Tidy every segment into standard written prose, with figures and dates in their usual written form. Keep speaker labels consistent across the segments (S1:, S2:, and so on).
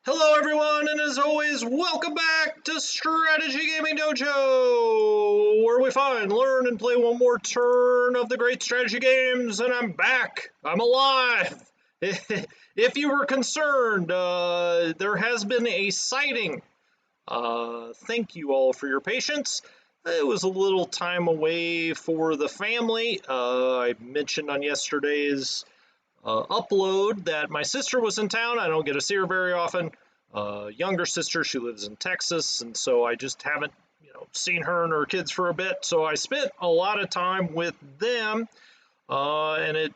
S1: Hello everyone, and as always, welcome back to Strategy Gaming Dojo, where we find, learn, and play one more turn of the great strategy games, and I'm back. I'm alive. If you were concerned, there has been a sighting. Thank you all for your patience. It was a little time away for the family. I mentioned on yesterday's upload that my sister was in town. I don't get to see her very often. Younger sister, she lives in Texas, and so I just haven't, seen her and her kids for a bit. So I spent a lot of time with them, and it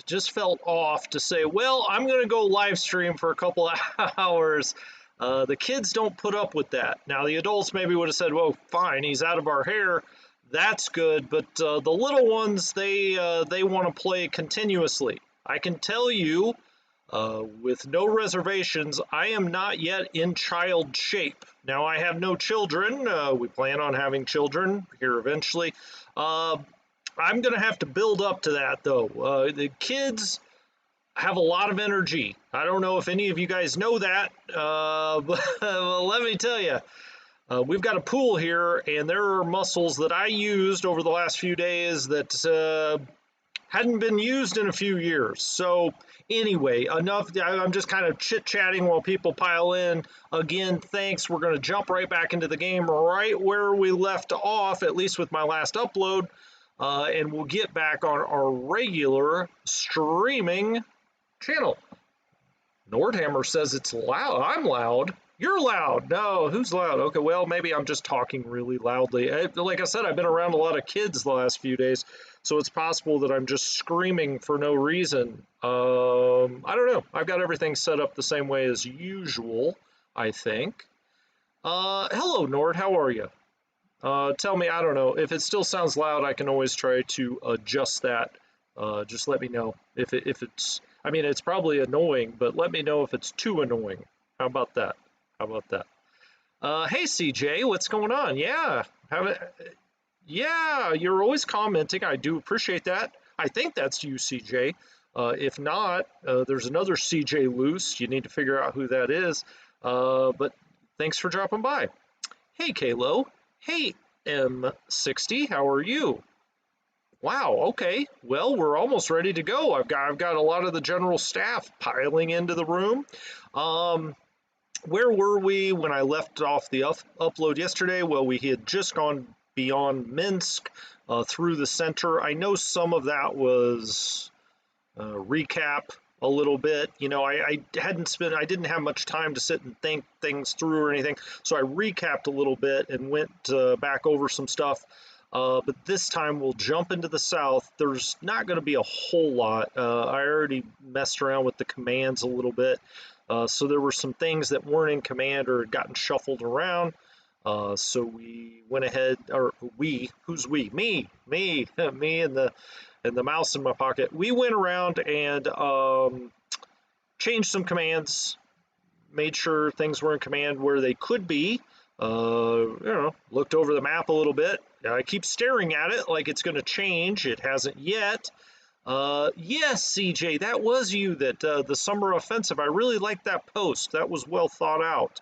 S1: just felt off to say, well, I'm going to go live stream for a couple of hours. The kids don't put up with that. Now, the adults maybe would have said, well, fine, he's out of our hair. That's good. But the little ones, they want to play continuously. I can tell you with no reservations, I am not yet in child shape. Now, I have no children. We plan on having children here eventually. I'm going to have to build up to that, though. The kids have a lot of energy. I don't know if any of you guys know that, but well, let me tell you. We've got a pool here, and there are muscles that I used over the last few days that hadn't been used in a few years. So anyway, enough. I'm just kind of chit-chatting while people pile in. Again, thanks. We're going to jump right back into the game right where we left off, at least with my last upload, and we'll get back on our regular streaming channel. Nordhammer says it's loud. I'm loud. You're loud. No, who's loud? Okay, well, maybe I'm just talking really loudly. Like I said, I've been around a lot of kids the last few days, so it's possible that I'm just screaming for no reason. I don't know. I've got everything set up the same way as usual, I think. Hello, Nord. How are you? Tell me, I don't know. If it still sounds loud, I can always try to adjust that. Just let me know if it's... I mean, it's probably annoying, but let me know if it's too annoying. How about that? How about that? Hey, CJ, what's going on? Yeah, yeah, you're always commenting. I do appreciate that. I think that's you, CJ. If not, there's another CJ loose. You need to figure out who that is. But thanks for dropping by. Hey, Kalo. Hey, M60. How are you? Wow, okay. Well, we're almost ready to go. I've got a lot of the general staff piling into the room. Where were we when I left off the upload yesterday? Well, we had just gone beyond Minsk through the center. I know some of that was recap a little bit. I didn't have much time to sit and think things through or anything, so I recapped a little bit and went back over some stuff. But this time we'll jump into the south. There's not going to be a whole lot. I already messed around with the commands a little bit. So there were some things that weren't in command or had gotten shuffled around. So we went ahead, or who's we? Me, me and the mouse in my pocket. We went around and changed some commands, made sure things were in command where they could be. Looked over the map a little bit. I keep staring at it like it's going to change. It hasn't yet. Yes, CJ, that was you, that the summer offensive. I really liked that post. That was well thought out.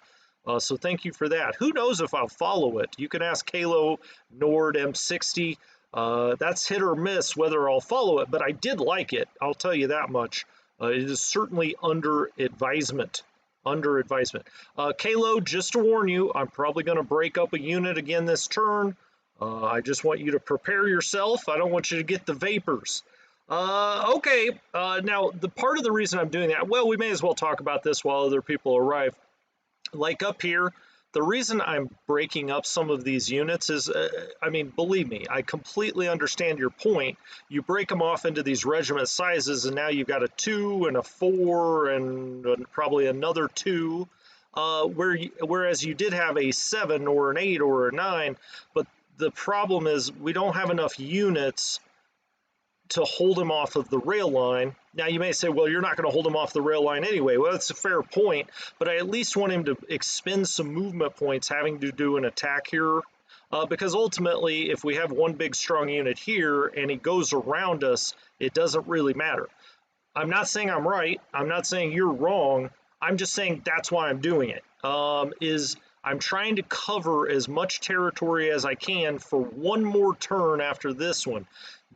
S1: So thank you for that. Who knows if I'll follow it? You can ask Kalo, Nord, M60. That's hit or miss whether I'll follow it, but I did like it. I'll tell you that much. It is certainly under advisement. Kalo, just to warn you, I'm probably going to break up a unit again this turn. I just want you to prepare yourself. I don't want you to get the vapors. Okay, now the part of the reason I'm doing that, well, we may as well talk about this while other people arrive. Like up here, the reason I'm breaking up some of these units is, I mean, believe me, I completely understand your point. You break them off into these regiment sizes, and now you've got a 2 and a 4 and probably another 2, whereas you did have a 7 or an 8 or a 9, but the problem is we don't have enough units to hold him off of the rail line. Now you may say, well, you're not going to hold him off the rail line anyway. Well, that's a fair point, but I at least want him to expend some movement points having to do an attack here, because ultimately if we have one big strong unit here and he goes around us, it doesn't really matter. I'm not saying I'm right. I'm not saying you're wrong. I'm just saying that's why I'm doing it. Is I'm trying to cover as much territory as I can for one more turn after this one.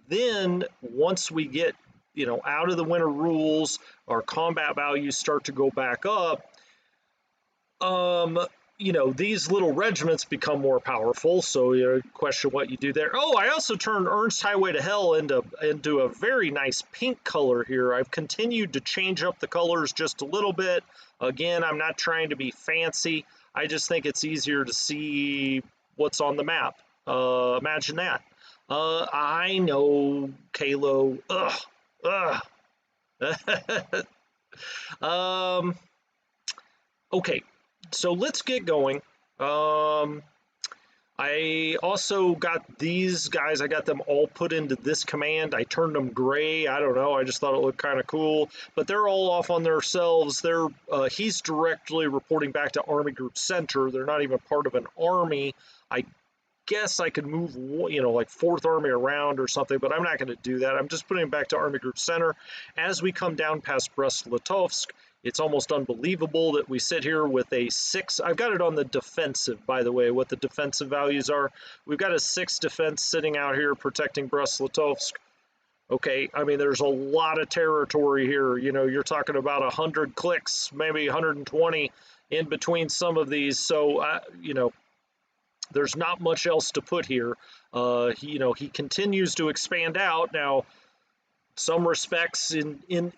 S1: Then once we get, you know, out of the winter rules, our combat values start to go back up. You know, these little regiments become more powerful, so you question what you do there. Oh, I also turned Ernst Highway to Hell into a very nice pink color here. I've continued to change up the colors just a little bit. Again, I'm not trying to be fancy. I just think it's easier to see what's on the map. Imagine that. I know, Kalo. Ugh. Okay, so let's get going. I also got these guys, I got them all put into this command. I turned them gray. I don't know. I just thought it looked kind of cool. But they're all off on themselves. He's directly reporting back to Army Group Center. They're not even part of an army. I guess I could move, you know, like 4th Army around or something, but I'm not going to do that. I'm just putting him back to Army Group Center. As we come down past Brest-Litovsk, it's almost unbelievable that we sit here with a 6. I've got it on the defensive, by the way, what the defensive values are. We've got a 6 defense sitting out here protecting Brest-Litovsk. Okay, I mean, there's a lot of territory here. You know, you're talking about 100 clicks, maybe 120 in between some of these. So, you know, there's not much else to put here. You know, he continues to expand out. Now, some respects in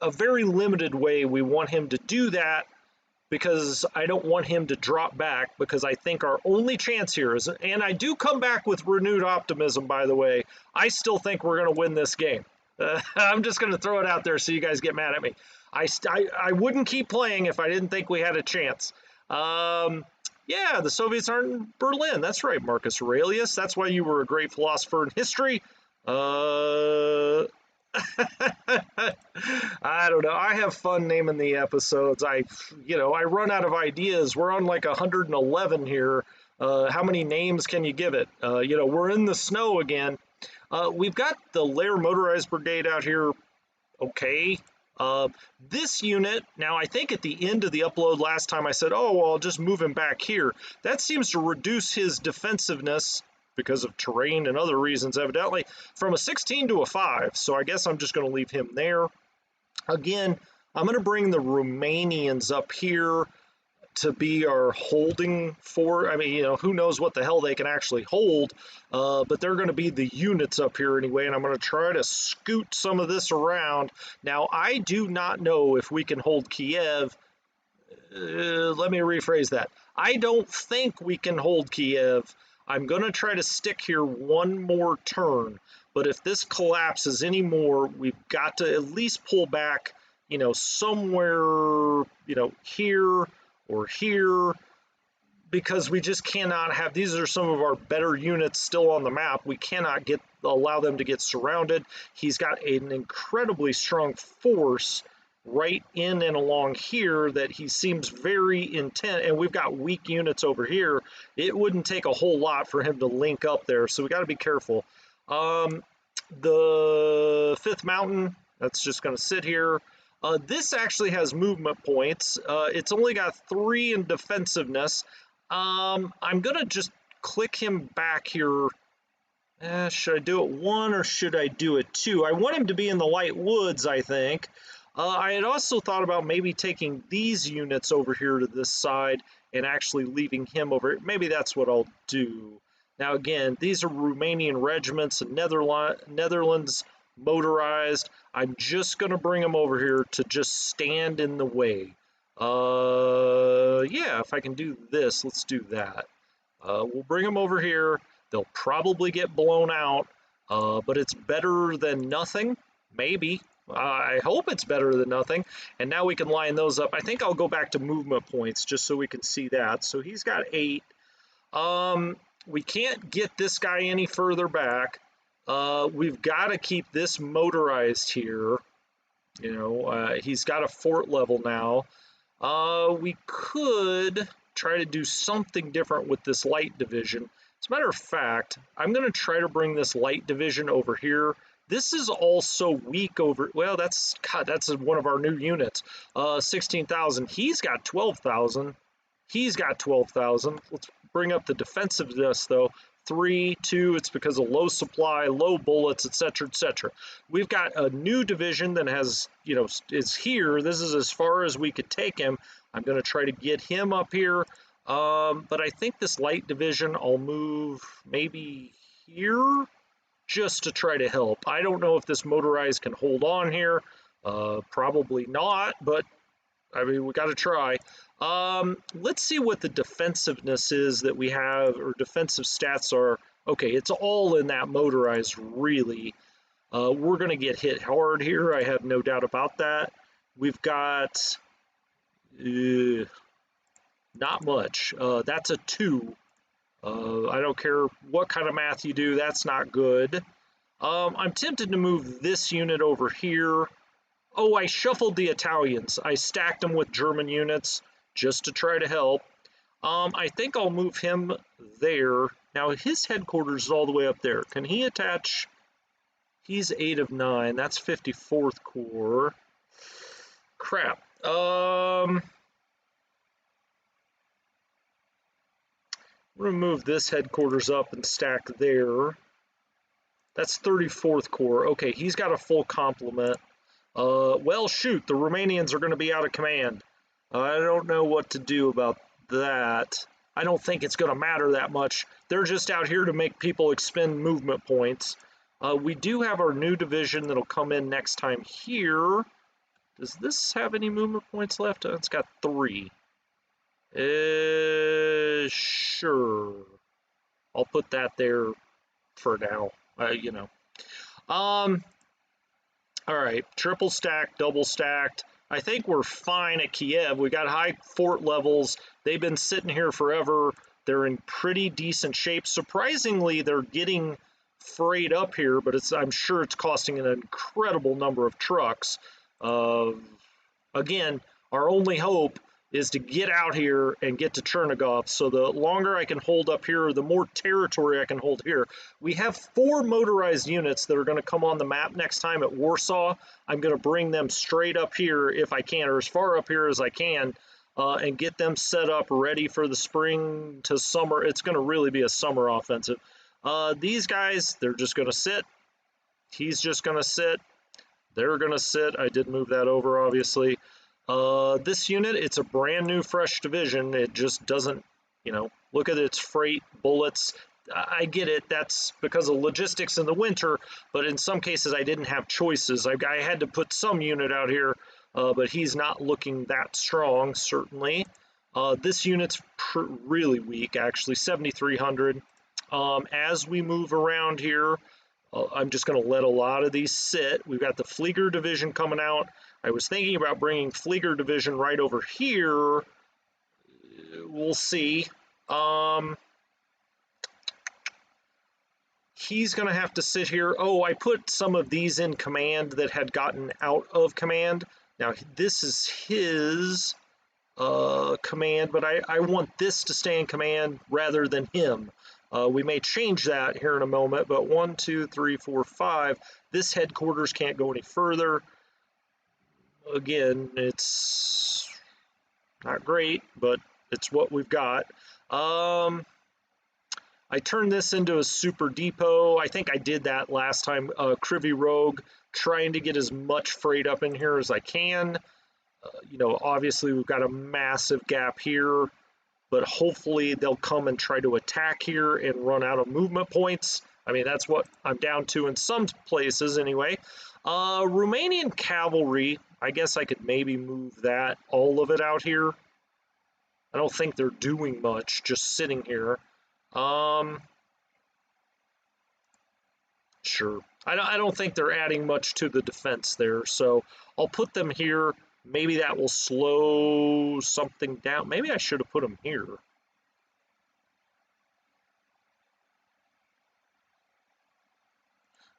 S1: a very limited way, we want him to do that because I don't want him to drop back, because I think our only chance here is, and I do come back with renewed optimism, by the way, I still think we're going to win this game. I'm just going to throw it out there so you guys get mad at me. I wouldn't keep playing if I didn't think we had a chance. Yeah, the Soviets aren't in Berlin. That's right, Marcus Aurelius. That's why you were a great philosopher in history. I don't know. I have fun naming the episodes. You know, I run out of ideas. We're on like 111 here. How many names can you give it? You know, we're in the snow again. We've got the Lair Motorized Brigade out here. Okay. This unit, now I think at the end of the upload last time I said, oh, well, I'll just move him back here. That seems to reduce his defensiveness because of terrain and other reasons, evidently, from a 16 to a 5. So I guess I'm just going to leave him there. Again, I'm going to bring the Romanians up here to be our holding for. I mean, you know, who knows what the hell they can actually hold, but they're going to be the units up here anyway, and I'm going to try to scoot some of this around. Now, I do not know if we can hold Kiev. Let me rephrase that. I don't think we can hold Kiev. I'm going to try to stick here one more turn, but if this collapses anymore, we've got to at least pull back, you know, somewhere, you know, here or here, because we just cannot have, these are some of our better units still on the map. We cannot allow them to get surrounded. He's got an incredibly strong force right in and along here that he seems very intent, and we've got weak units over here. It wouldn't take a whole lot for him to link up there, so we got to be careful. The 5th Mountain, that's just going to sit here. This actually has movement points. It's only got 3 in defensiveness. I'm going to just click him back here. Should I do it 1 or should I do it 2? I want him to be in the light woods, I think. I had also thought about maybe taking these units over here to this side and actually leaving him over. Maybe that's what I'll do. Now, again, these are Romanian regiments and Netherlands motorized. I'm just going to bring them over here to just stand in the way. Yeah, if I can do this, let's do that. We'll bring them over here. They'll probably get blown out, but it's better than nothing, maybe. I hope it's better than nothing. And now we can line those up. I think I'll go back to movement points just so we can see that. So he's got 8. We can't get this guy any further back. We've got to keep this motorized here. You know, he's got a fort level now. We could try to do something different with this light division. As a matter of fact, I'm going to try to bring this light division over here This is also weak over, well, that's, God, that's one of our new units. 16,000. He's got 12,000. He's got 12,000. Let's bring up the defensiveness, though. 3, 2, it's because of low supply, low bullets, etc., etc. We've got a new division that has, you know, is here. This is as far as we could take him. I'm going to try to get him up here. But I think this light division, I'll move maybe here just to try to help. I don't know if this motorized can hold on here. Probably not, but I mean, we got to try. Let's see what the defensiveness is that we have, or defensive stats are. Okay, it's all in that motorized, really. We're going to get hit hard here. I have no doubt about that. We've got not much. That's a 2. I don't care what kind of math you do. That's not good. I'm tempted to move this unit over here. Oh, I shuffled the Italians. I stacked them with German units just to try to help. I think I'll move him there. Now, his headquarters is all the way up there. Can he attach? He's 8 of 9. That's 54th Corps. Crap. I'm going to move this headquarters up and stack there. That's 34th Corps. Okay, he's got a full complement. Well, shoot, the Romanians are going to be out of command. I don't know what to do about that. I don't think it's going to matter that much. They're just out here to make people expend movement points. We do have our new division that'll come in next time here. Does this have any movement points left? It's got 3. Sure. I'll put that there for now, you know. All right, triple stacked, double stacked. I think we're fine at Kiev. We got high fort levels. They've been sitting here forever. They're in pretty decent shape. Surprisingly, they're getting freight up here, but I'm sure it's costing an incredible number of trucks. Again, our only hope is to get out here and get to Chernigov. So the longer I can hold up here, the more territory I can hold here. We have 4 motorized units that are going to come on the map next time at Warsaw. I'm going to bring them straight up here if I can, or as far up here as I can, and get them set up ready for the spring to summer. It's going to really be a summer offensive. These guys, they're just going to sit. He's just going to sit. They're going to sit. I did move that over, obviously. This unit, it's a brand new, fresh division. It just doesn't, you know, look at its freight, bullets. I get it. That's because of logistics in the winter, but in some cases I didn't have choices. I had to put some unit out here, but he's not looking that strong, certainly. This unit's really weak, actually, 7,300. As we move around here, I'm just going to let a lot of these sit. We've got the Flieger division coming out. I was thinking about bringing Flieger division right over here. We'll see. He's going to have to sit here. Oh, I put some of these in command that had gotten out of command. Now, this is his command, but I want this to stay in command rather than him. We may change that here in a moment, but 1, 2, 3, 4, 5. This headquarters can't go any further. Again, it's not great, but it's what we've got. I turned this into a super depot. I think I did that last time. Krivy Rogue, trying to get as much freight up in here as I can. You know, obviously we've got a massive gap here, but hopefully they'll come and try to attack here and run out of movement points. I mean, that's what I'm down to in some places anyway. Romanian cavalry, I guess I could maybe move that, all of it out here. I don't think they're doing much, just sitting here. Sure. I don't think they're adding much to the defense there, so I'll put them here. Maybe that will slow something down. Maybe I should have put them here.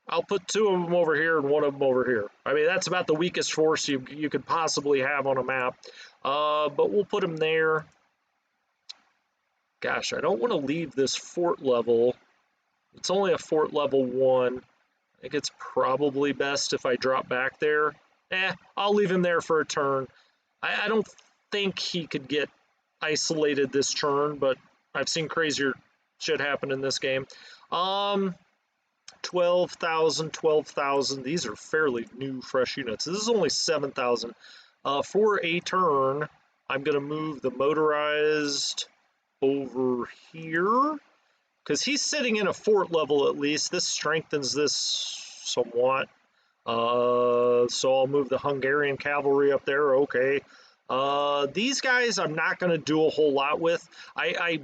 S1: I'll put 2 of them over here and 1 of them over here. I mean, that's about the weakest force you could possibly have on a map. But we'll put them there. Gosh, I don't want to leave this fort level. It's only a fort level 1. think it's probably best if I drop back there. I'll leave him there for a turn. I don't think he could get isolated this turn, but I've seen crazier shit happen in this game. 12,000, 12,000. These are fairly new, fresh units. This is only 7,000. For a turn, I'm going to move the motorized over here because he's sitting in a fort level at least. This strengthens this somewhat. So I'll move the Hungarian cavalry up there. Okay. These guys I'm not going to do a whole lot with. I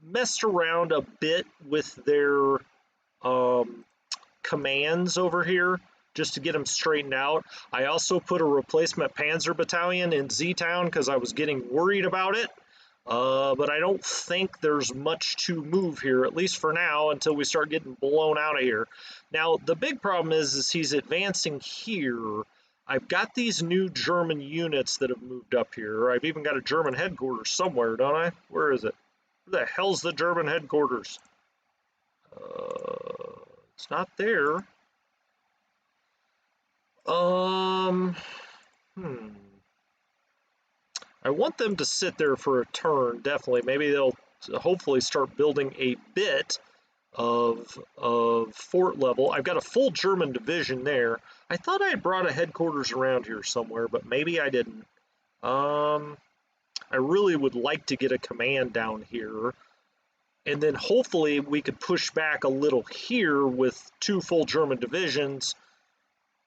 S1: messed around a bit with their commands over here just to get them straightened out. I also put a replacement Panzer battalion in Z-Town because I was getting worried about it. But I don't think there's much to move here, at least for now, until we start getting blown out of here. Now, the big problem is he's advancing here. I've got these new German units that have moved up here. I've even got a German headquarters somewhere, don't I? Where is it? Where the hell's the German headquarters? It's not there. I want them to sit there for a turn, definitely. Maybe they'll hopefully start building a bit of fort level. I've got a full German division there. I thought I had brought a headquarters around here somewhere, but maybe I didn't. I really would like to get a command down here. And then hopefully we could push back a little here with 2 full German divisions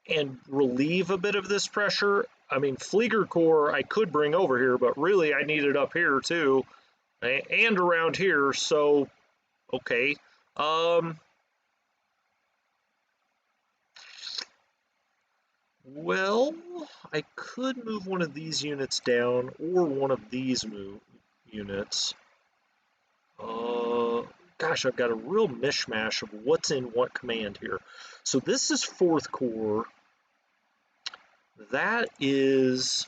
S1: and relieve a bit of this pressure. I mean, Flieger Corps I could bring over here, but really I need it up here too, and around here, so, okay. Well, I could move one of these units down, or one of these units. Gosh, I've got a real mishmash of what's in what command here. So this is 4th Corps. That is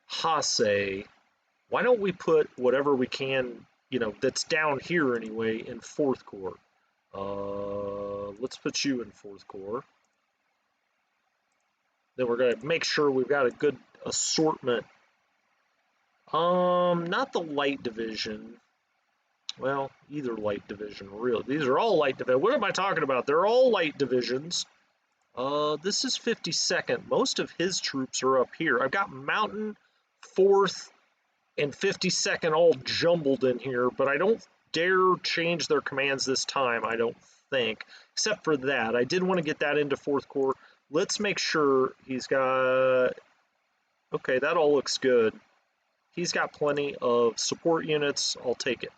S1: Hase. Why don't we put whatever we can, you know, that's down here anyway, in 4th Corps. Let's put you in 4th Corps. Then we're going to make sure we've got a good assortment. Not the light division. Well, either light division, really. These are all light division. What am I talking about? They're all light divisions. This is 52nd. Most of his troops are up here. I've got Mountain, 4th, and 52nd all jumbled in here, but I don't dare change their commands this time, I don't think, except for that. I did want to get that into 4th Corps. Let's make sure he's got... Okay, that all looks good. He's got plenty of support units. I'll take it.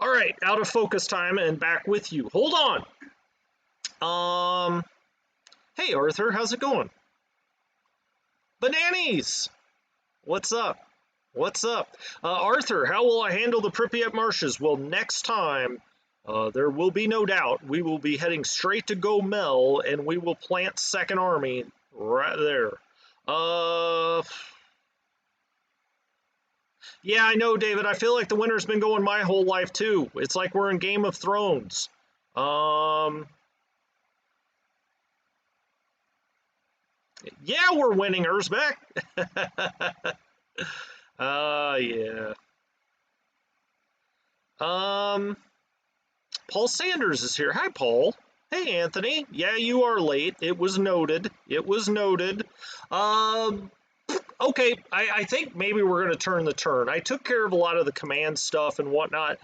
S1: All right, out of focus time and back with you. Hold on. Hey, Arthur, how's it going? Bananas! What's up? What's up? Arthur, how will I handle the Pripyat marshes? Well, next time, there will be no doubt, we will be heading straight to Gomel, and we will plant 2nd Army right there. Yeah, I know, David. I feel like the winter's been going my whole life, too. It's like we're in Game of Thrones. Yeah, we're winning, Erzbeck. Yeah. Paul Sanders is here. Hi, Paul. Hey, Anthony. Yeah, you are late. It was noted. It was noted. Okay, I think maybe we're going to turn the turn. I took care of a lot of the command stuff and whatnot.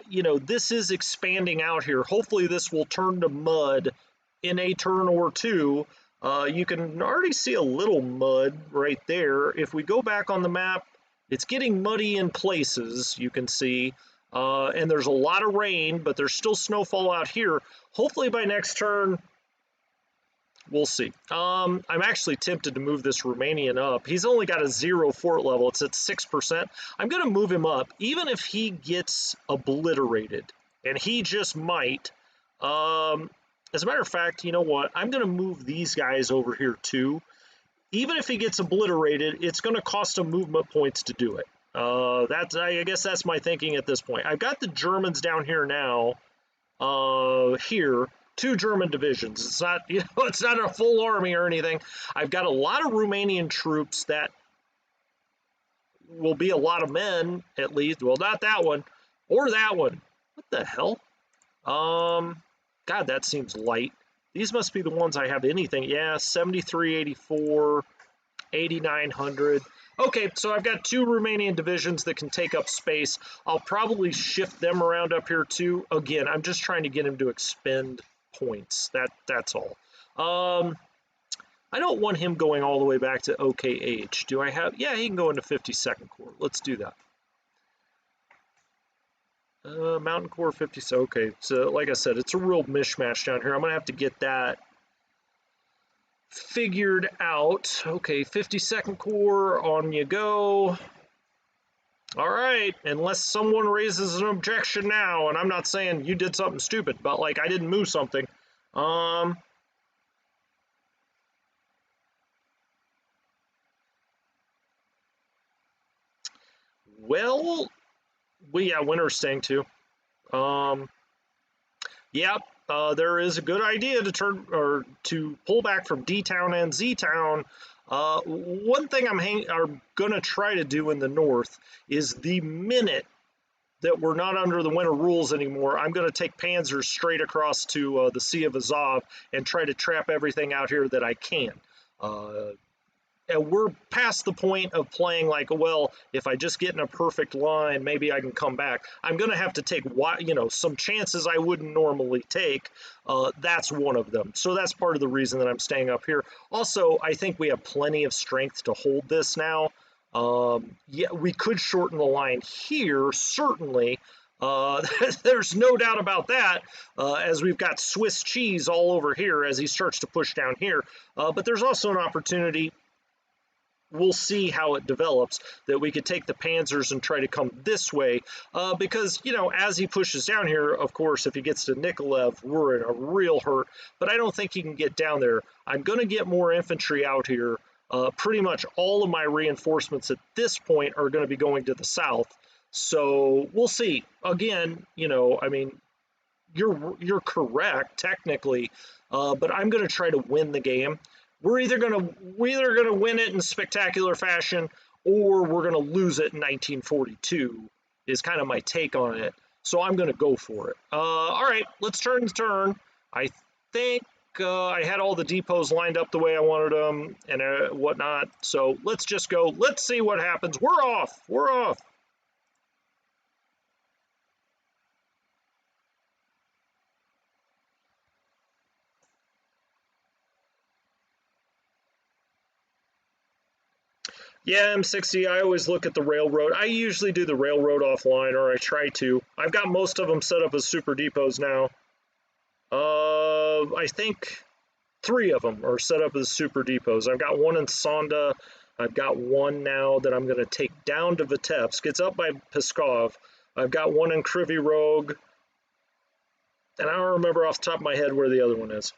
S1: You know, this is expanding out here. Hopefully this will turn to mud in a turn or two. You can already see a little mud right there. If we go back on the map, it's getting muddy in places, you can see. And there's a lot of rain, but there's still snowfall out here. Hopefully by next turn, we'll see. I'm actually tempted to move this Romanian up. He's only got a 0 fort level. It's at 6%. I'm going to move him up, even if he gets obliterated. And he just might. As a matter of fact, you know what? I'm going to move these guys over here too. Even if he gets obliterated, it's going to cost him movement points to do it. I guess that's my thinking at this point. I've got the Germans down here now. Here. 2 German divisions. It's not, you know, it's not a full army or anything. I've got a lot of Romanian troops that will be a lot of men, at least. Well, not that one, or that one. What the hell? God, that seems light. These must be the ones I have anything. Yeah, 7384, 8900. Okay, so I've got 2 Romanian divisions that can take up space. I'll probably shift them around up here too. Again, I'm just trying to get him to expend points. That's all. I don't want him going all the way back to OKH. Do I have? Yeah, he can go into 52nd Corps. Let's do that. Mountain Corps 50. So okay, so like I said, it's a real mishmash down here. I'm gonna have to get that figured out. Okay, 52nd Corps, on you go. All right, unless someone raises an objection now, and I'm not saying you did something stupid, but like I didn't move something. Well, yeah, winter's staying too. Yep, there is a good idea to turn or to pull back from D Town and Z Town. One thing I'm gonna try to do in the north is the minute that we're not under the winter rules anymore, I'm going to take panzers straight across to the Sea of Azov and try to trap everything out here that I can. And we're past the point of playing like, well, if I just get in a perfect line, maybe I can come back. I'm going to have to take, you know, some chances I wouldn't normally take. That's one of them. So that's part of the reason that I'm staying up here. Also, I think we have plenty of strength to hold this now. Yeah, we could shorten the line here, certainly. There's no doubt about that, as we've got Swiss cheese all over here as he starts to push down here. But there's also an opportunity, we'll see how it develops, that we could take the panzers and try to come this way, because, you know, as he pushes down here, of course, if he gets to Nikolaev, we're in a real hurt, but I don't think he can get down there. I'm going to get more infantry out here. Pretty much all of my reinforcements at this point are going to be going to the south, so we'll see. Again, you know, I mean, you're correct technically, but I'm going to try to win the game. We're either going to win it in spectacular fashion, or we're going to lose it in 1942. Is kind of my take on it. So I'm going to go for it. All right, let's turn the turn. I think I had all the depots lined up the way I wanted them and whatnot. So let's just go. Let's see what happens. We're off. We're off. Yeah, M60, I always look at the railroad. I usually do the railroad offline, or I try to. I've got most of them set up as super depots now. I think 3 of them are set up as super depots. I've got one in Sonda. I've got one now that I'm going to take down to Vitebsk. It's up by Pskov. I've got one in Kryvyi Rog. And I don't remember off the top of my head where the other one is.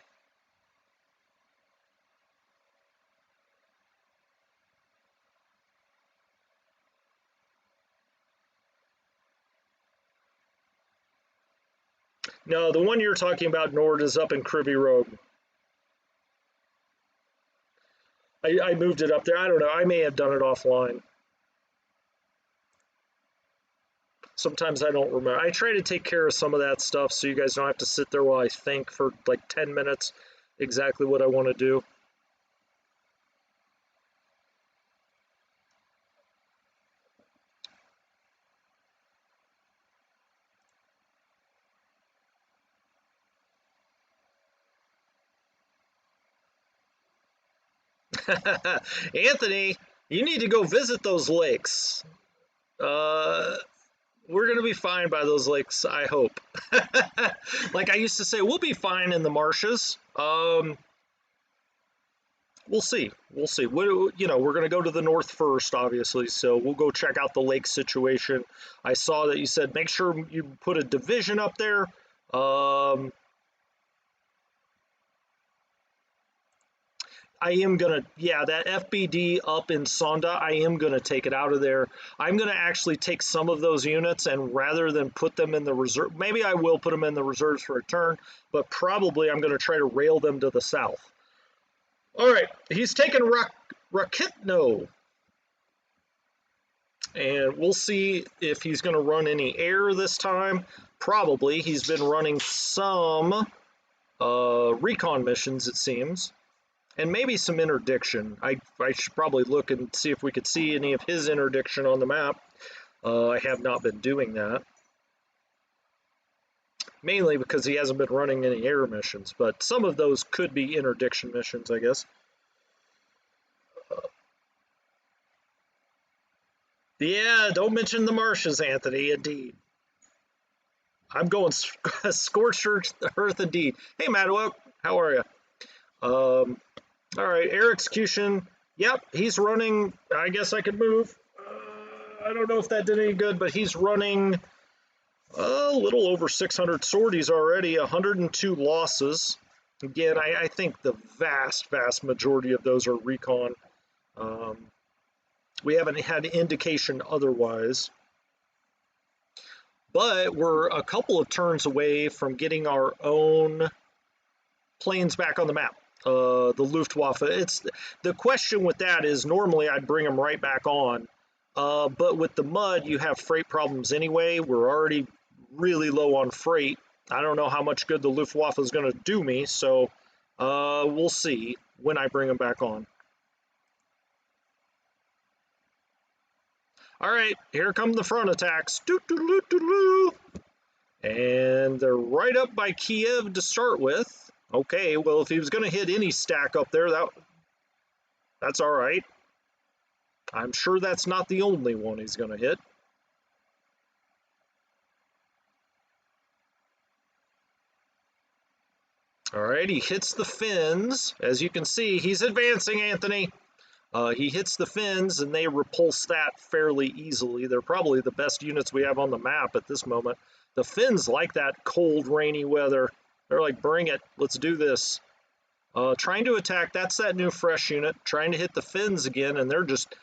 S1: No, the one you're talking about, Nord, is up in Kryvyi Rog. I moved it up there. I don't know. I may have done it offline. Sometimes I don't remember. I try to take care of some of that stuff so you guys don't have to sit there while I think for like 10 minutes exactly what I want to do. Anthony, you need to go visit those lakes. We're going to be fine by those lakes, I hope. Like I used to say, we'll be fine in the marshes. We'll see. We'll see. You know, we're going to go to the north first, obviously, so we'll go check out the lake situation. I saw that you said make sure you put a division up there. I am gonna, yeah, that FBD up in Sonda, I am gonna take it out of there. I'm gonna actually take some of those units, and rather than put them in the reserve, maybe I will put them in the reserves for a turn, but probably I'm gonna try to rail them to the south. All right, he's taking Rakitno, and we'll see if he's gonna run any air this time. Probably. He's been running some recon missions, it seems. And maybe some interdiction. I should probably look and see if we could see any of his interdiction on the map. I have not been doing that. Mainly because he hasn't been running any air missions, but some of those could be interdiction missions, I guess. Yeah, don't mention the marshes, Anthony, indeed. I'm going scorched earth indeed. Hey, Madwok, how are you? All right, air execution. Yep, he's running. I guess I could move. I don't know if that did any good, but he's running a little over 600 sorties already, 102 losses. Again, I think the vast majority of those are recon. We haven't had indication otherwise. But we're a couple of turns away from getting our own planes back on the map. The Luftwaffe. It's the question with that is normally I'd bring them right back on, but with the mud you have freight problems anyway. We're already really low on freight. I don't know how much good the Luftwaffe is going to do me, so we'll see when I bring them back on. All right, here come the front attacks. And they're right up by Kiev to start with. Okay, well, if he was going to hit any stack up there, that's all right. I'm sure that's not the only one he's going to hit. All right, he hits the fins. As you can see, he's advancing, Anthony. He hits the fins, and they repulse that fairly easily. They're probably the best units we have on the map at this moment. The fins like that cold, rainy weather. They're like, bring it, let's do this. Trying to attack, that's that new fresh unit. Trying to hit the fins again, and they're just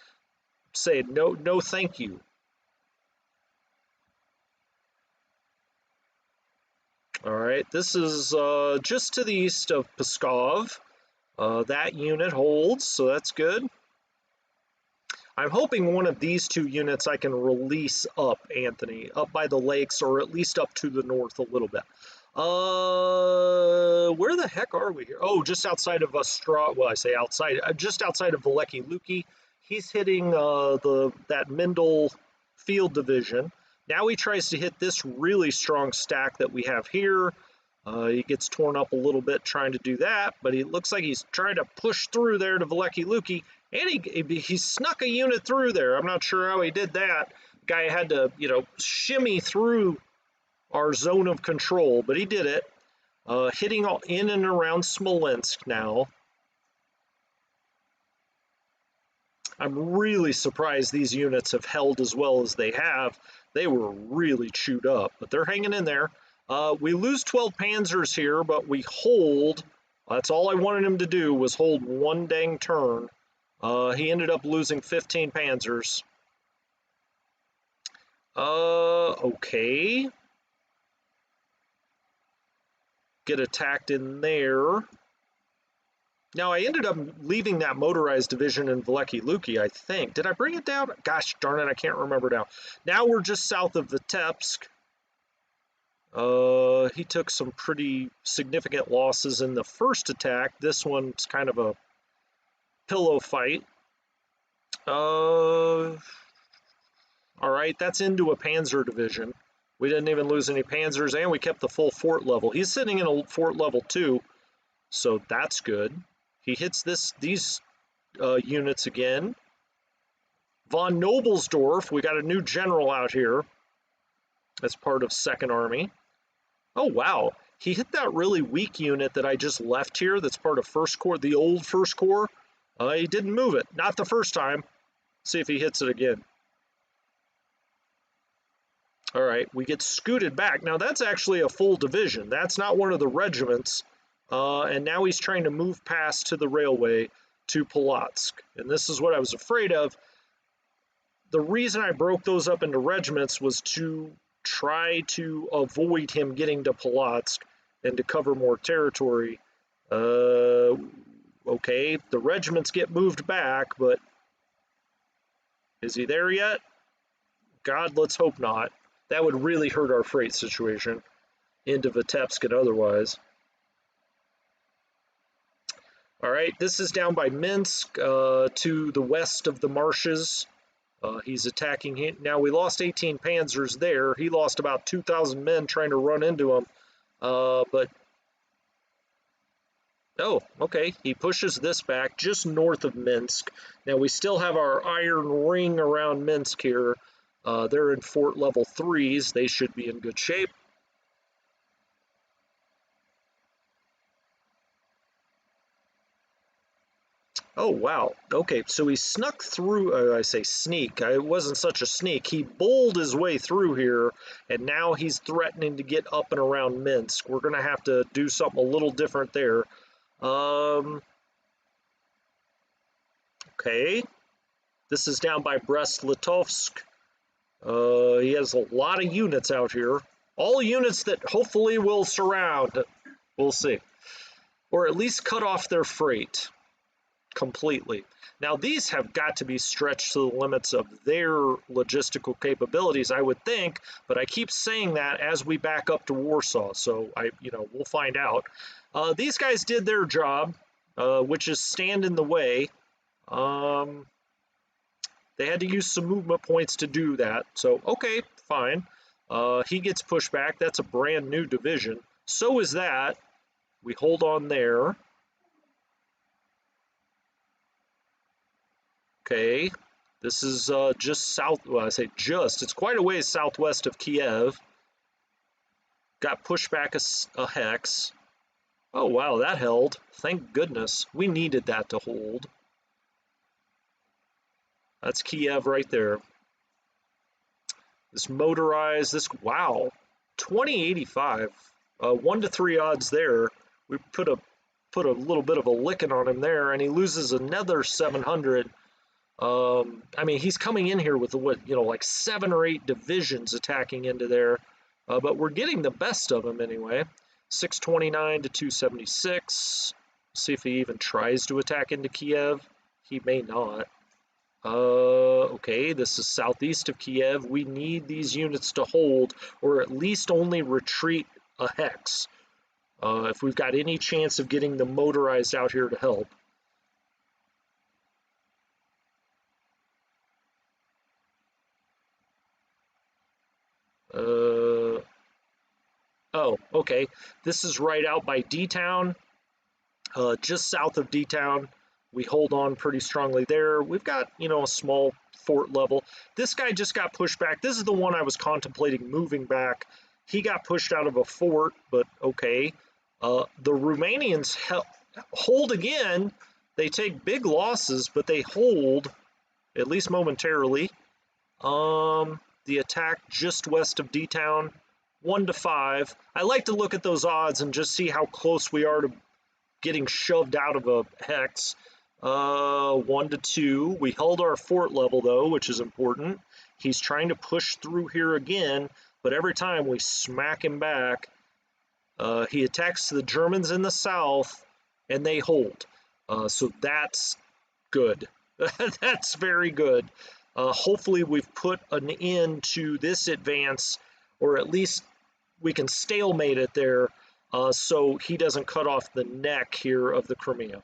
S1: saying, no thank you. All right, this is just to the east of Pskov. That unit holds, so that's good. I'm hoping one of these two units I can release up, Anthony, up by the lakes, or at least up to the north a little bit. Where the heck are we here? Oh, just outside of well, I say outside, just outside of Veliky Luki. He's hitting that Mendel field division. Now he tries to hit this really strong stack that we have here. He gets torn up a little bit trying to do that, but it looks like he's trying to push through there to Veliky Luki, and he snuck a unit through there. I'm not sure how he did that. Guy had to, shimmy through our zone of control, but he did it. Hitting in and around Smolensk now. I'm really surprised these units have held as well as they have. They were really chewed up, but they're hanging in there. We lose 12 panzers here, but we hold. That's all I wanted him to do was hold one dang turn. He ended up losing 15 panzers. Okay. Get attacked in there. Now, I ended up leaving that motorized division in Veliky Luki, I think. Did I bring it down? Gosh darn it, I can't remember now. Now we're just south of Vitebsk. He took some pretty significant losses in the first attack. This one's kind of a pillow fight. All right, that's into a panzer division. We didn't even lose any panzers, and we kept the full fort level. He's sitting in a fort level 2, so that's good. He hits these units again. Von Nobelsdorf, we got a new general out here. That's part of 2nd Army. Oh, wow. He hit that really weak unit that I just left here that's part of 1st Corps, the old 1st Corps. He didn't move it. Not the first time. See if he hits it again. All right, we get scooted back. Now, that's actually a full division. That's not one of the regiments. And now he's trying to move past to the railway. to Polotsk. And this is what I was afraid of. The reason I broke those up into regiments was to try to avoid him getting to Polotsk and to cover more territory. Okay, the regiments get moved back, but is he there yet? God, let's hope not. That would really hurt our freight situation into Vitebsk and otherwise. All right, this is down by Minsk to the west of the marshes. He's attacking him. Now, we lost 18 panzers there. He lost about 2,000 men trying to run into him. But, oh, okay. He pushes this back just north of Minsk. Now, we still have our iron ring around Minsk here. They're in fort level 3s. They should be in good shape. Oh, wow. Okay, so he snuck through, I say sneak, it wasn't such a sneak. He bowled his way through here, and now he's threatening to get up and around Minsk. We're going to have to do something a little different there. Okay, this is down by Brest-Litovsk. He has a lot of units out here. All units that hopefully will surround. We'll see. Or at least cut off their freight completely. Now, these have got to be stretched to the limits of their logistical capabilities, I would think, but I keep saying that as we back up to Warsaw, so we'll find out. These guys did their job, which is stand in the way. They had to use some movement points to do that, so okay, fine. He gets pushed back. That's a brand new division. So is that. We hold on there. Okay, this is just south, well, I say just, it's quite a ways southwest of Kiev. Got pushed back a hex. Oh, wow, that held. Thank goodness. We needed that to hold. That's Kiev right there. This motorized, wow, 2085. 1 to 3 odds there. We put a little bit of a licking on him there, and he loses another 700. I mean, he's coming in here with like 7 or 8 divisions attacking into there, but we're getting the best of him anyway. 629 to 276. See if he even tries to attack into Kiev. He may not. Okay, this is southeast of Kiev. We need these units to hold, or at least only retreat a hex, if we've got any chance of getting the motorized out here to help. Oh, okay. This is right out by D-Town, just south of D-Town. We hold on pretty strongly there. We've got, a small fort level. This guy just got pushed back. This is the one I was contemplating moving back. He got pushed out of a fort, but okay. The Romanians hold again. They take big losses, but they hold, at least momentarily. The attack just west of D-Town, 1 to 5. I like to look at those odds and just see how close we are to getting shoved out of a hex. 1 to 2. We held our fort level though, which is important. He's trying to push through here again, but every time we smack him back. He attacks the Germans in the south, and they hold. So that's good. That's very good. Hopefully we've put an end to this advance, or at least we can stalemate it there, so he doesn't cut off the neck here of the Crimea.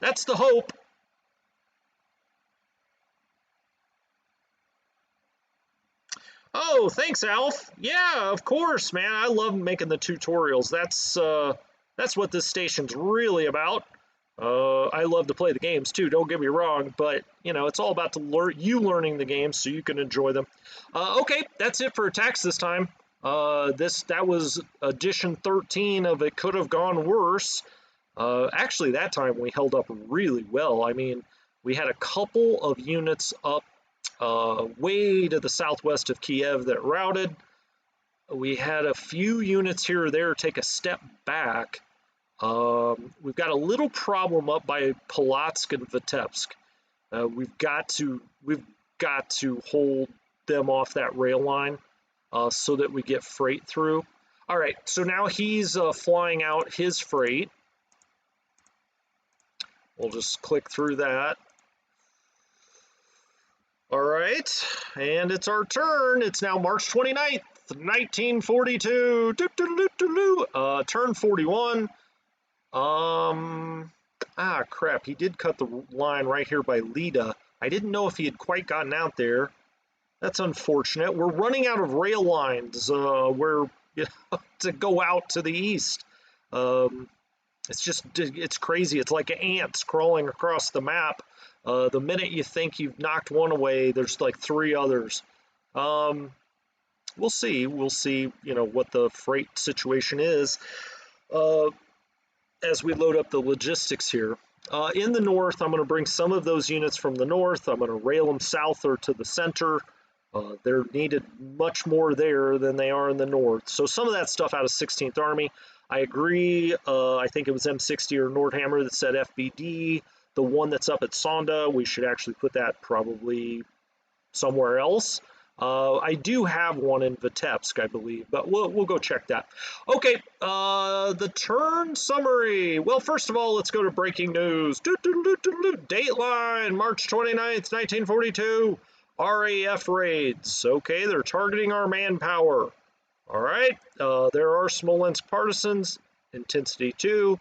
S1: That's the hope. Oh, thanks, Alf. Yeah, of course, man. I love making the tutorials. That's what this station's really about. I love to play the games too, don't get me wrong, but it's all about you learning the games so you can enjoy them. Okay, that's it for attacks this time. That was edition 13 of It Could Have Gone Worse. Actually, that time we held up really well. I mean, we had a couple of units up way to the southwest of Kiev that routed. We had a few units here or there take a step back. We've got a little problem up by Polotsk and Vitebsk. We've got to hold them off that rail line so that we get freight through. All right, so now he's flying out his freight. We'll just click through that. All right, and it's our turn. It's now March 29th, 1942. Turn 41. Crap, he did cut the line right here by Lida. I didn't know if he had quite gotten out there. That's unfortunate. We're running out of rail lines to go out to the east. It's crazy. It's like ants crawling across the map. The minute you think you've knocked one away, there's like 3 others. We'll see, what the freight situation is as we load up the logistics here. In the north, I'm going to bring some of those units from the north. I'm going to rail them south or to the center. They're needed much more there than they are in the north. So some of that stuff out of 16th Army. I agree. I think it was M60 or Nordhammer that said FBD. The one that's up at Sonda, we should actually put that probably somewhere else. I do have one in Vitebsk, I believe, but we'll go check that. Okay, the turn summary. Well, first of all, let's go to breaking news. Dateline, March 29th, 1942. RAF raids. Okay, they're targeting our manpower. All right, there are Smolensk partisans, intensity 2.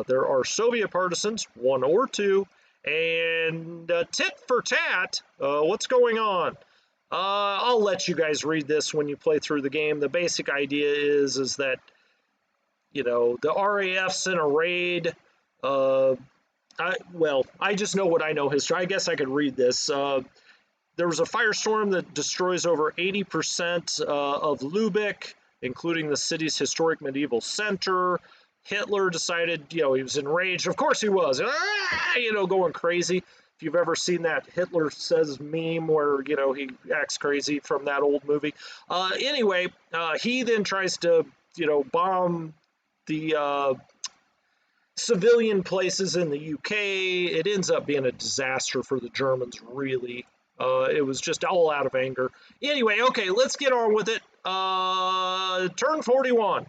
S1: There are Soviet partisans, 1 or 2. And tit for tat, what's going on? I'll let you guys read this when you play through the game. The basic idea is that, the RAF's in a raid. I just know what I know history. I guess I could read this. There was a firestorm that destroys over 80% of Lubeck, including the city's historic medieval center. Hitler decided, he was enraged. Of course he was, going crazy. If you've ever seen that Hitler says meme where, he acts crazy from that old movie. Anyway, he then tries to, bomb the civilian places in the UK. It ends up being a disaster for the Germans, really. It was just all out of anger. Anyway, okay, let's get on with it. Turn 41.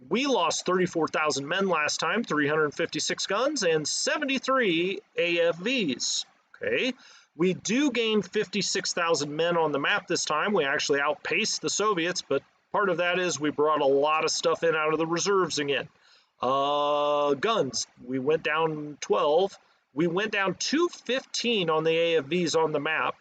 S1: We lost 34,000 men last time, 356 guns, and 73 AFVs. Okay, we do gain 56,000 men on the map this time. We actually outpaced the Soviets, but part of that is we brought a lot of stuff in out of the reserves again. Guns, we went down 12. We went down 215 on the AFVs on the map.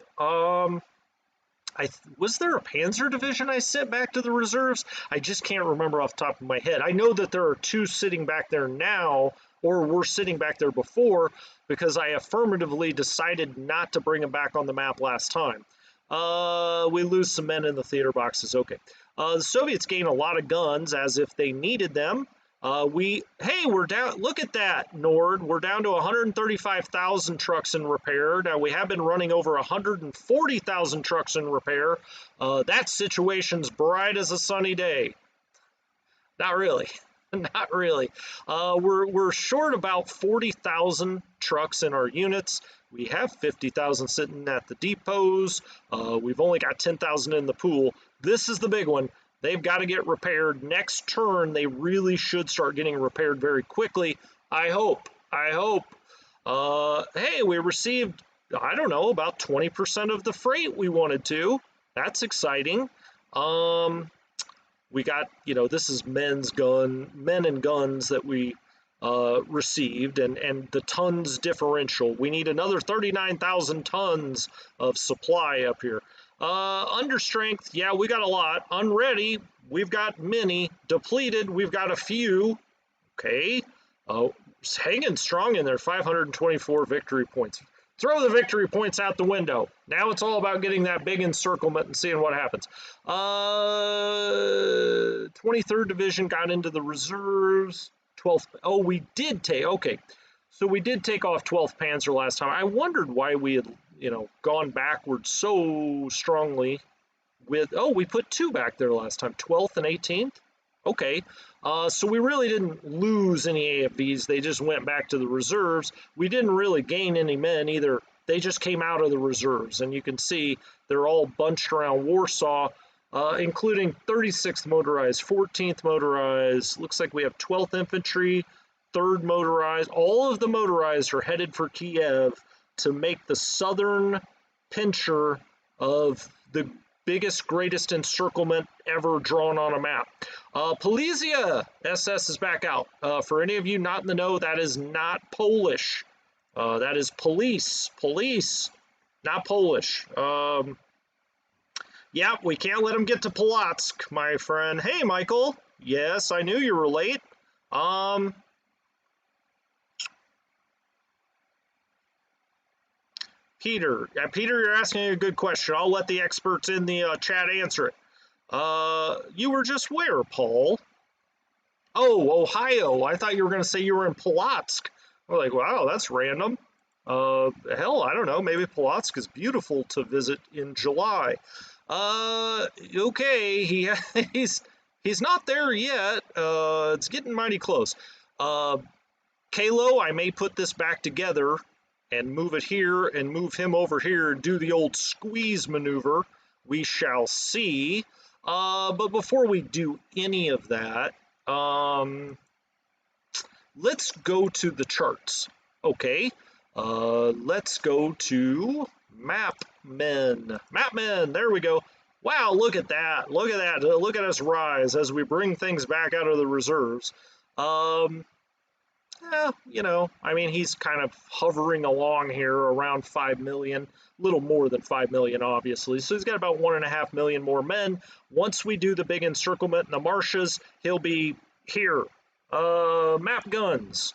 S1: Was there a Panzer division I sent back to the reserves? I just can't remember off the top of my head. I know that there are 2 sitting back there now, or were sitting back there before, because I affirmatively decided not to bring them back on the map last time. We lose some men in the theater boxes. Okay. The Soviets gain a lot of guns as if they needed them. We're down, look at that, Nord, we're down to 135,000 trucks in repair. Now, we have been running over 140,000 trucks in repair. That situation's bright as a sunny day. Not really, not really. We're short about 40,000 trucks in our units. We have 50,000 sitting at the depots. We've only got 10,000 in the pool. This is the big one. They've got to get repaired. Next turn, they really should start getting repaired very quickly. I hope. Hey, we received, I don't know, about 20% of the freight we wanted to. That's exciting. We got, this is men and guns that we received, and the tons differential. We need another 39,000 tons of supply up here. Under strength, yeah, we got a lot. Unready, we've got many. Depleted, we've got a few. Okay. Hanging strong in there, 524 victory points. Throw the victory points out the window. Now it's all about getting that big encirclement and seeing what happens. 23rd Division got into the reserves. 12th, oh, we did take, okay. So we did take off 12th Panzer last time. I wondered why we had, gone backwards so strongly with, we put 2 back there last time, 12th and 18th. Okay, So we really didn't lose any AFVs. They just went back to the reserves. We didn't really gain any men either. They just came out of the reserves, and you can see they're all bunched around Warsaw, including 36th Motorized, 14th Motorized. Looks like we have 12th Infantry, 3rd Motorized. All of the Motorized are headed for Kiev to make the southern pincher of the biggest, greatest encirclement ever drawn on a map. Polizia SS is back out. For any of you not in the know, that is not Polish. That is police, not Polish. Yeah, we can't let them get to Polotsk, my friend. Hey, Michael. Yes, I knew you were late. Peter. Yeah, Peter, you're asking a good question. I'll let the experts in the chat answer it. You were just where, Paul? Oh, Ohio. I thought you were going to say you were in Polotsk. We're like, wow, that's random. Hell, I don't know. Maybe Polotsk is beautiful to visit in July. Okay, he's not there yet. It's getting mighty close. Kalo, I may put this back together and move it here and move him over here and do the old squeeze maneuver. We shall see. But before we do any of that, let's go to the charts. Okay, let's go to Mapmen. Mapmen, there we go. Wow, look at that. Look at that. Look at us rise as we bring things back out of the reserves. You know, I mean, he's kind of hovering along here around 5 million, a little more than 5 million, obviously. So he's got about 1.5 million more men. Once we do the big encirclement in the marshes, he'll be here. Map guns.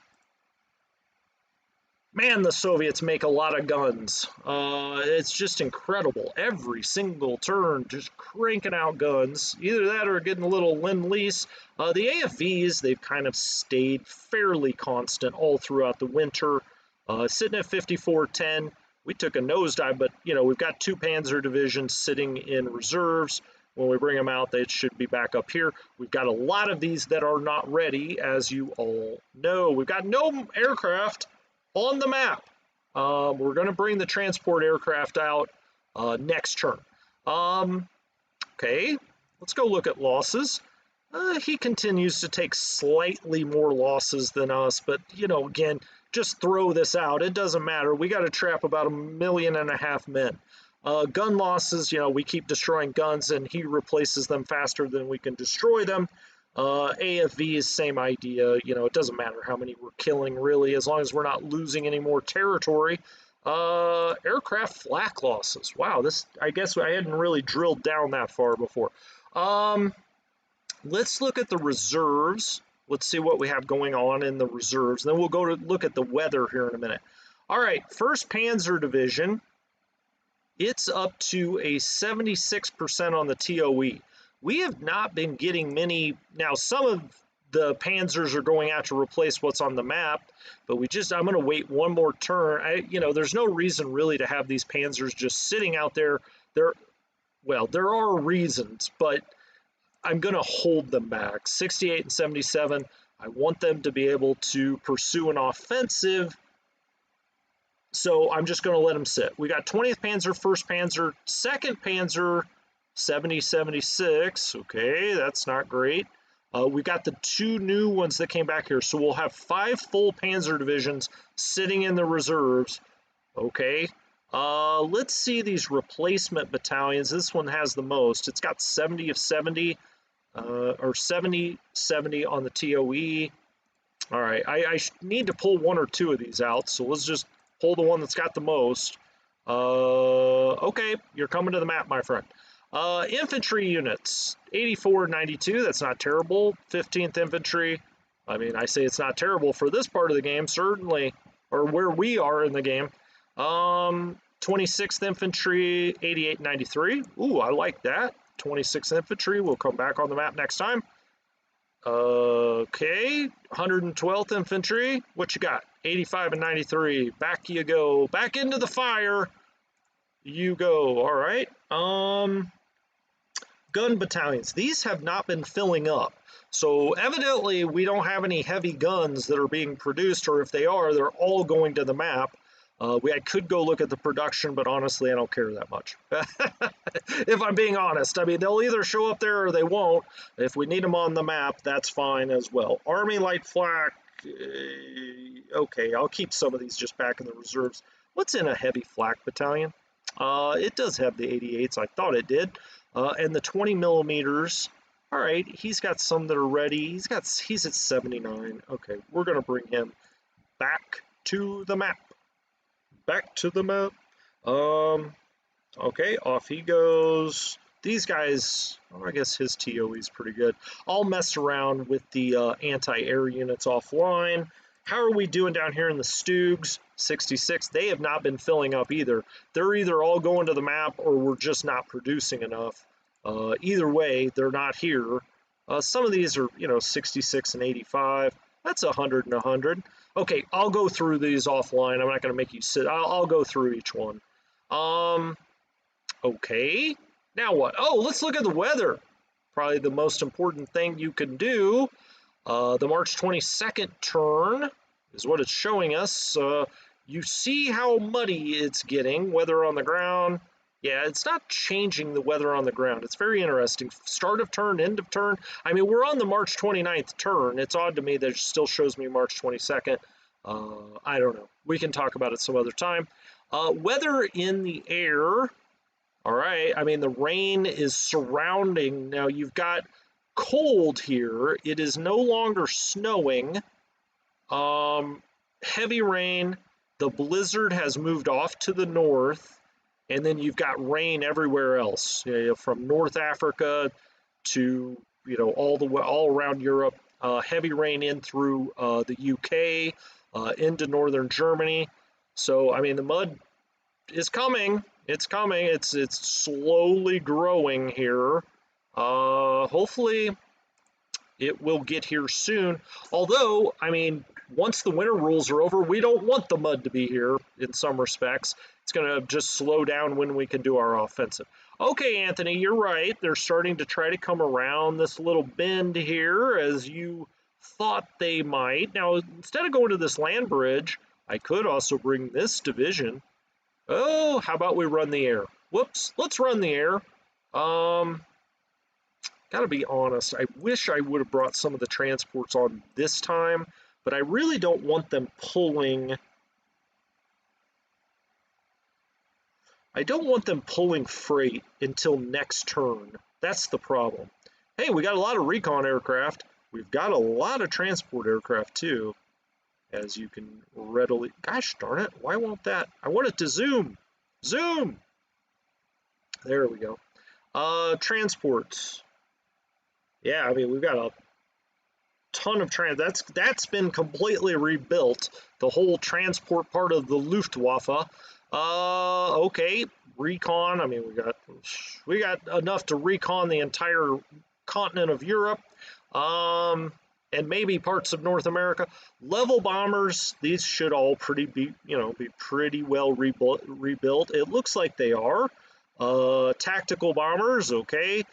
S1: Man, the Soviets make a lot of guns. It's just incredible. Every single turn, just cranking out guns. Either that or getting a little Lend-Lease. The AFVs, they've kind of stayed fairly constant all throughout the winter. Sitting at 5410. We took a nosedive, but, you know, we've got 2 Panzer divisions sitting in reserves. When we bring them out, they should be back up here. We've got a lot of these that are not ready, as you all know. We've got no aircraft on the map. We're going to bring the transport aircraft out next turn. Okay, let's go look at losses. He continues to take slightly more losses than us, but, you know, again, just throw this out. It doesn't matter. We got to trap about 1.5 million men. Gun losses, you know, we keep destroying guns and he replaces them faster than we can destroy them. AFV is same idea. You know, it doesn't matter how many we're killing, really, as long as we're not losing any more territory. Aircraft flak losses. Wow, this, I guess I hadn't really drilled down that far before. Let's look at the reserves. Let's see what we have going on in the reserves. Then we'll go to look at the weather here in a minute. All right, 1st Panzer Division. It's up to a 76% on the TOE. We have not been getting many. Now, some of the Panzers are going out to replace what's on the map, but I'm going to wait one more turn. You know, there's no reason really to have these Panzers just sitting out there. Well, there are reasons, but I'm going to hold them back. 68 and 77, I want them to be able to pursue an offensive, so I'm just going to let them sit. We got 20th Panzer, 1st Panzer, 2nd Panzer, 70-76. Okay, that's not great. We got the 2 new ones that came back here, so we'll have 5 full Panzer divisions sitting in the reserves. Okay, let's see these replacement battalions. This one has the most. It's got 70 of 70, or 70 on the TOE. All right, I need to pull 1 or 2 of these out, so let's just pull the one that's got the most. Okay, you're coming to the map, my friend. Infantry units, 84 and 92, that's not terrible. 15th Infantry, I mean, I say it's not terrible for this part of the game, certainly, or where we are in the game. 26th Infantry, 88 and 93. Ooh, I like that. 26th Infantry, we'll come back on the map next time. Okay, 112th Infantry, what you got? 85 and 93, back you go, back into the fire you go. All right, gun battalions. These have not been filling up. So evidently we don't have any heavy guns that are being produced, or if they are, they're all going to the map. I could go look at the production, but honestly, I don't care that much. If I'm being honest, I mean, they'll either show up there or they won't. If we need them on the map, that's fine as well. Army Light Flak, okay, I'll keep some of these just back in the reserves. What's in a heavy flak battalion? It does have the 88s, I thought it did. And the 20 millimeters. All right, he's got some that are ready. He's at 79. Okay, we're gonna bring him back to the map. Back to the map. Okay, off he goes. These guys, oh, I guess his TOE is pretty good. I'll mess around with the anti-air units offline. How are we doing down here in the Stoogs? 66. They have not been filling up either. They're either all going to the map or we're just not producing enough. Either way, they're not here. Some of these are, 66 and 85. That's 100 and 100. Okay, I'll go through these offline. I'm not going to make you sit. I'll go through each one. Okay. Now what? Oh, let's look at the weather. Probably the most important thing you can do. The March 22nd turn is what it's showing us. You see how muddy it's getting, weather on the ground. Yeah, it's not changing the weather on the ground. It's very interesting. Start of turn, end of turn. I mean, we're on the March 29th turn. It's odd to me that it still shows me March 22nd. I don't know. We can talk about it some other time. Weather in the air. All right. I mean, the rain is surrounding. Now, you've got cold here. It is no longer snowing. Heavy rain. The blizzard has moved off to the north. And then you've got rain everywhere else, from North Africa to, all around Europe. Heavy rain in through the UK, into northern Germany. So, I mean, the mud is coming. It's coming. It's slowly growing here. Hopefully it will get here soon. Although, I mean, once the winter rules are over, we don't want the mud to be here in some respects. It's going to just slow down when we can do our offensive. Okay, Anthony, you're right. They're starting to try to come around this little bend here as you thought they might. Now, instead of going to this land bridge, I could also bring this division. Oh, how about we run the air? Whoops, let's run the air. Gotta be honest, I wish I would have brought some of the transports on this time, but I really don't want them pulling. I don't want them pulling freight until next turn. That's the problem. Hey, we got a lot of recon aircraft. We've got a lot of transport aircraft too, as you can readily. Gosh darn it, why won't that? I want it to zoom. Zoom! There we go. Transports. Yeah, I mean, we've got a ton of that's been completely rebuilt, the whole transport part of the Luftwaffe. Okay, recon. I mean, we got enough to recon the entire continent of Europe, and maybe parts of North America. Level bombers, these should all be pretty well rebuilt. It looks like they are. Tactical bombers, okay.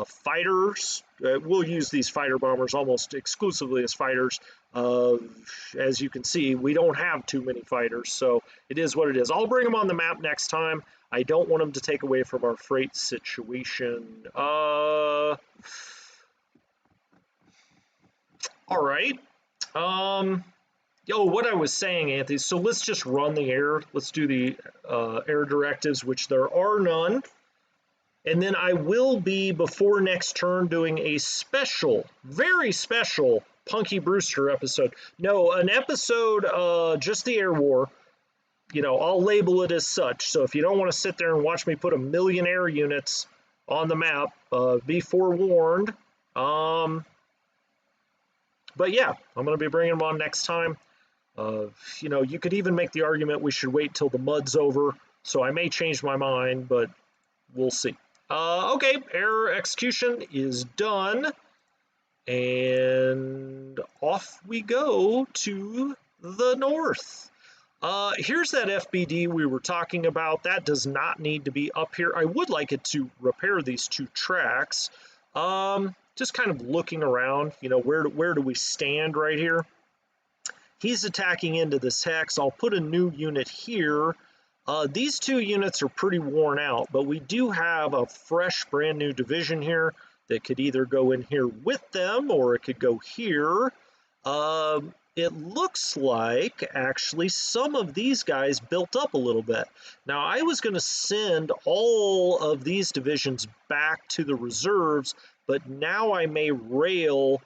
S1: Fighters, we'll use these fighter bombers almost exclusively as fighters. As you can see, we don't have too many fighters, so it is what it is. I'll bring them on the map next time. I don't want them to take away from our freight situation. All right. What I was saying, Anthony, so let's just run the air. Let's do the air directives, which there are none. And then I will be, before next turn, doing a special, very special Punky Brewster episode. No, an episode, just the air war. I'll label it as such. So if you don't want to sit there and watch me put 1 million air units on the map, be forewarned. But yeah, I'm going to be bringing them on next time. You could even make the argument we should wait till the mud's over. So I may change my mind, but we'll see. Okay, air execution is done, and off we go to the north. Here's that FBD we were talking about. That does not need to be up here. I would like it to repair these 2 tracks. Just kind of looking around, you know, where do we stand right here? He's attacking into this hex. I'll put a new unit here. These 2 units are pretty worn out, but we do have a fresh, brand new division here that could either go in here with them or it could go here. It looks like actually some of these guys built up a little bit. Now, I was going to send all of these divisions back to the reserves, but now I may rail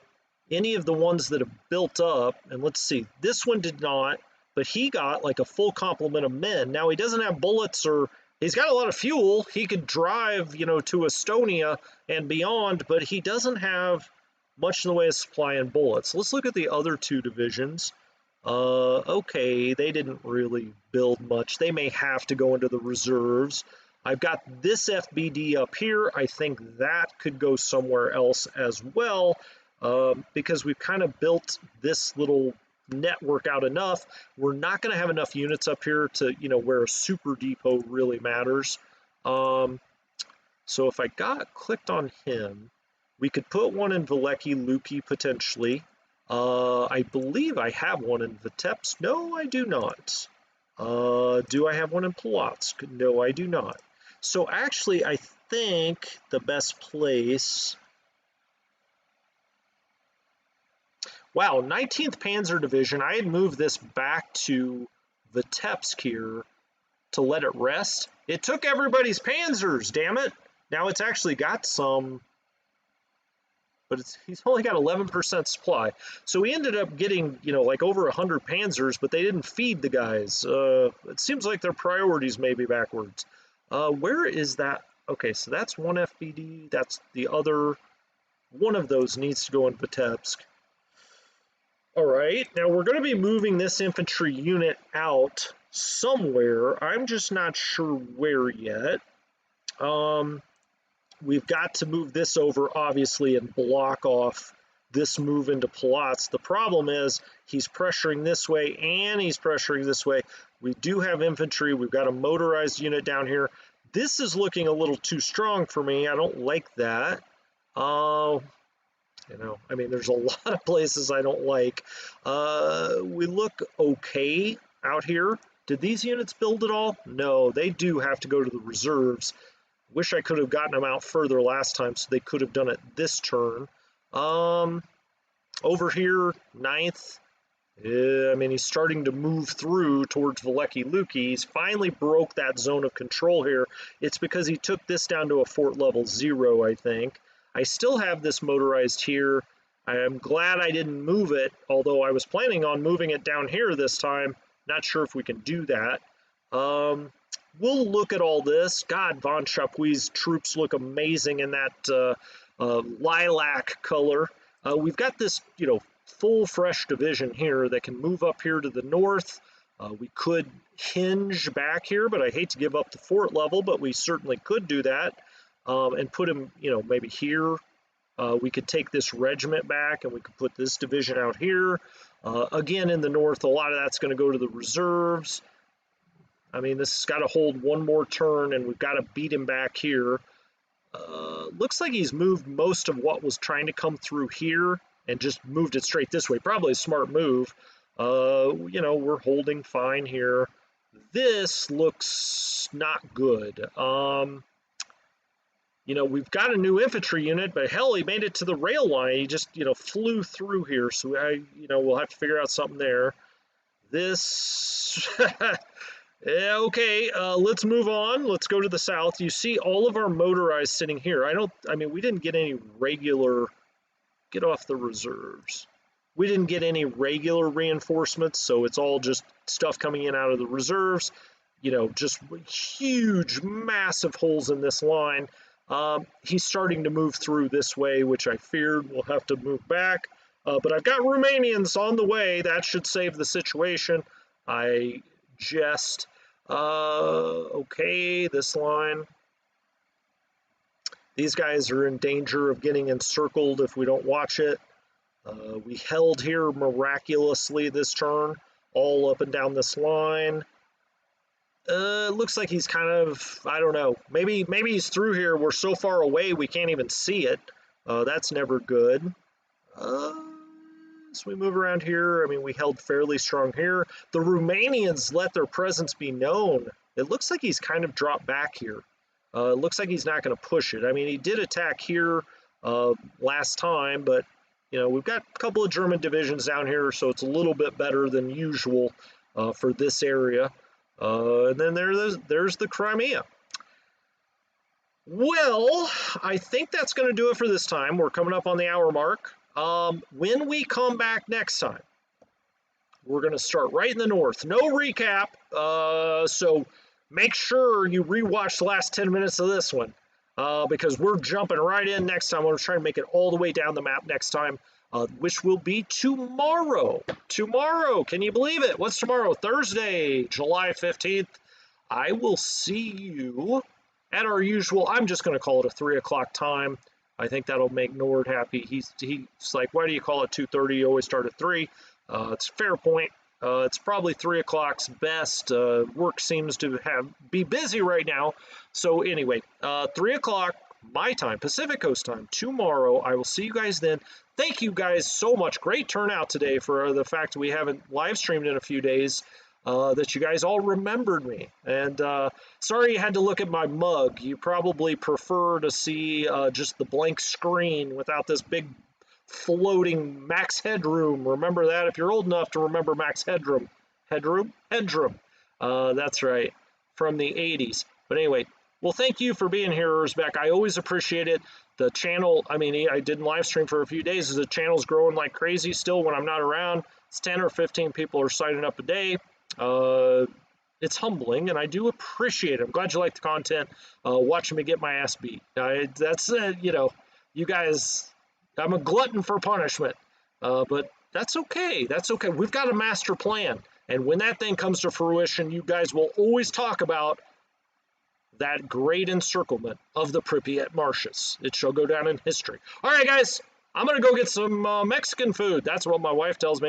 S1: any of the ones that have built up. And let's see, this one did not, but he got like a full complement of men. Now, he doesn't have bullets, or he's got a lot of fuel. He could drive, you know, to Estonia and beyond, but he doesn't have much in the way of supply and bullets. Let's look at the other 2 divisions. Okay, they didn't really build much. They may have to go into the reserves. I've got this FBD up here. I think that could go somewhere else as well, because we've kind of built this little network out enough. We're not going to have enough units up here to, you know, where a super depot really matters. So if I clicked on him, we could put one in Veliky Luki potentially. I believe I have one in Vitebsk. No, I do not. Do I have one in Polotsk? No, I do not. So actually, I think the best place... Wow, 19th Panzer Division. I had moved this back to Vitebsk here to let it rest. It took everybody's panzers, damn it. Now it's actually got some... but he's only got 11% supply. So we ended up getting, you know, like over 100 panzers, but they didn't feed the guys. It seems like their priorities may be backwards. Where is that? Okay, so that's one FBD. That's the other. One of those needs to go in Vitebsk. All right, now we're going to be moving this infantry unit out somewhere. I'm just not sure where yet. We've got to move this over, obviously, and block off this move into Polotsk. The problem is he's pressuring this way and he's pressuring this way. We do have infantry. We've got a motorized unit down here. This is looking a little too strong for me. I don't like that. You know, I mean, there's a lot of places I don't like. We look okay out here. Did these units build at all? No, they do have to go to the reserves. Wish I could have gotten them out further last time so they could have done it this turn. Over here, 9th. I mean, he's starting to move through towards Veliky Luki. He's finally broke that zone of control here. It's because he took this down to a fort level 0, I think. I still have this motorized here. I'm glad I didn't move it, although I was planning on moving it down here this time. Not sure if we can do that. We'll look at all this. God, von Chapuis's troops look amazing in that lilac color. We've got this, you know, full fresh division here that can move up here to the north. We could hinge back here, but I hate to give up the fort level, but we certainly could do that and put him, you know, maybe here. We could take this regiment back and we could put this division out here. Again, in the north, a lot of that's going to go to the reserves. I mean, this has got to hold one more turn, and we've got to beat him back here. Looks like he's moved most of what was trying to come through here and just moved it straight this way. Probably a smart move. You know, we're holding fine here. This looks not good. You know, we've got a new infantry unit, but hell, he made it to the rail line. He just, you know, flew through here. So, you know, we'll have to figure out something there. This... Yeah, okay, let's move on. Let's go to the south. You see all of our motorized sitting here. I mean, we didn't get any regular, get off the reserves. We didn't get any regular reinforcements, so it's all just stuff coming in out of the reserves. You know, just huge, massive holes in this line. He's starting to move through this way, which I feared we'll have to move back. But I've got Romanians on the way. That should save the situation. Okay, this line. These guys are in danger of getting encircled if we don't watch it. We held here miraculously this turn. all up and down this line. Looks like he's kind of, I don't know, maybe he's through here. We're so far away we can't even see it. That's never good. So we move around here. I mean, we held fairly strong here. The Romanians let their presence be known. It looks like he's kind of dropped back here. It looks like he's not going to push it. I mean, he did attack here last time, but, you know, we've got a couple of German divisions down here, so it's a little bit better than usual for this area. And then there's the Crimea. Well, I think that's going to do it for this time. We're coming up on the hour mark. When we come back next time, we're going to start right in the north. No recap, so make sure you rewatch the last 10 minutes of this one, because we're jumping right in next time. We're trying to make it all the way down the map next time, which will be tomorrow. Tomorrow, can you believe it? What's tomorrow? Thursday, July 15th. I will see you at our usual, I'm just going to call it a 3 o'clock time. I think that'll make Nord happy. He's like, why do you call it 2:30? You always start at 3. It's a fair point. It's probably 3 o'clock's best. Work seems to be busy right now. So anyway, 3 o'clock my time, Pacific Coast time, tomorrow. I will see you guys then. Thank you guys so much. Great turnout today for the fact we haven't live streamed in a few days. That you guys all remembered me, and sorry you had to look at my mug. You probably prefer to see just the blank screen without this big floating Max Headroom. Remember that if you're old enough to remember Max Headroom. Headroom? That's right, from the 80s. But anyway, well, thank you for being here, Uzbek. I always appreciate it. The channel, I mean, I didn't live stream for a few days. The channel's growing like crazy still when I'm not around. It's 10 or 15 people are signing up a day. It's humbling, and I do appreciate it. I'm glad you like the content. Watching me get my ass beat. That's you know, you guys, I'm a glutton for punishment, but that's okay. That's okay. We've got a master plan, and when that thing comes to fruition, you guys will always talk about that great encirclement of the Pripyat marshes. It shall go down in history. All right, guys, I'm gonna go get some Mexican food. That's what my wife tells me.